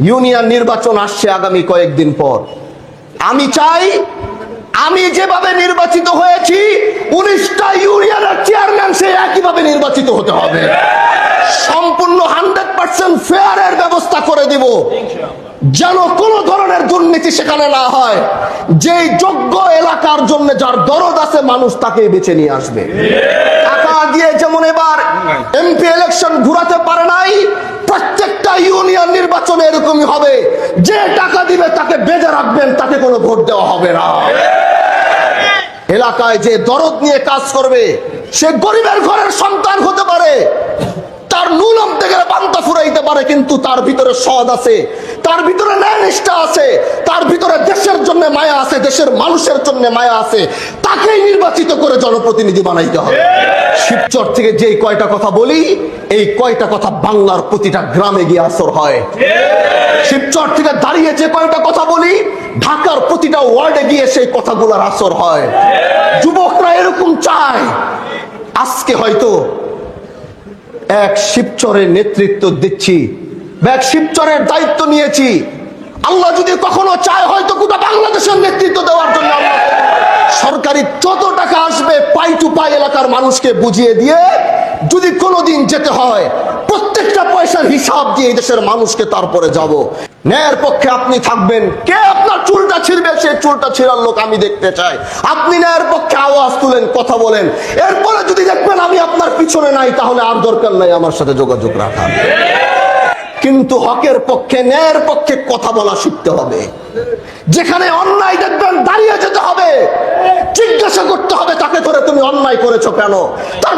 Union নির্বাচন আসছে আগামী কয়েকদিন পর। আমি চাই আমি যেভাবে নির্বাচিত হয়েছি 19টা ইউনিয়নের চেয়ারম্যান সে একইভাবে নির্বাচিত হতে হবে। সম্পূর্ণ 100% ফেয়ারের ব্যবস্থা করে দিব, যেন কোনো ধরনের দুর্নীতি সেখানে না হয়। যেই যোগ্য এলাকার জন্য যার দরদ আছে মানুষ তাকে বেছে নিয়ে আসবে। টাকা দিয়ে যেমন এবার এমপি ইলেকশন ঘুরাতে পারে নাই, প্রত্যেকটা ইউনিয়ন নির্বাচনে এরকমই হবে। যে টাকা দিবে তাকে বেঁধে রাখবেন, তাকে কোনো ভোট দেওয়া হবে না। এলাকায় যে দরদ নিয়ে কাজ করবে, সে গরিবের ঘরের সন্তান হতে পারে, তার নুন আনতে গেলে পান্তা ফুরাইতে পারে, কিন্তু তার ভিতরে সদ আছে, তার ভিতরে ন্যায় নিষ্ঠা আছে, তার ভিতরে দেশের জন্য মায়া আছে, দেশের মানুষের জন্য মায়া আছে। তাকেই নির্বাচিত করে জনপ্রতিনিধি বানাইতে হবে। শিবচর থেকে যে কয়টা কথা বলি, এই কয়টা কথা বাংলার প্রতিটা গ্রামে গিয়ে আসর হয়। শিবচর থেকে দাঁড়িয়ে যে কয়টা কথা বলি, ঢাকার প্রতিটা ওয়ার্ডে গিয়ে সেই কথাগুলোর আসর হয়। যুবকরা এরকম চায়। আজকে হয়তো এক শিবচরের নেতৃত্ব দিচ্ছি, এক শিবচরের দায়িত্ব নিয়েছি। আল্লাহ যদি কখনো চায় হয়তো গোটা বাংলাদেশের নেতৃত্ব দেওয়ার জন্য সরকারি যত টাকা আসবে পাই টু পাই এলাকার মানুষকে বুঝিয়ে দিয়ে যদি কোনোদিন যেতে হয়, প্রত্যেকটা পয়সার হিসাব দিয়ে দেশের মানুষকে তারপরে যাব। ন্যায়ের পক্ষে আপনি থাকবেন, কে আপনার চুলটা ছিঁড়বে সেই চুলটা ছিঁড়ার লোক আমি দেখতে চাই। আপনি ন্যায়ের পক্ষে আওয়াজ তুলেন, কথা বলেন। এরপরে যদি দেখবেন আমি আপনার পিছনে নাই, তাহলে আর দরকার নাই আমার সাথে যোগাযোগ রাখা। কিন্তু হকের পক্ষে, ন্যায়ের পক্ষে কথা বলা শিখতে হবে। যেখানে অন্যায় দেখবেন দাঁড়িয়ে যেতে হবে, জিজ্ঞাসা করতে হবে তাকে ধরে তুমি অন্যায় করেছো কেন। তার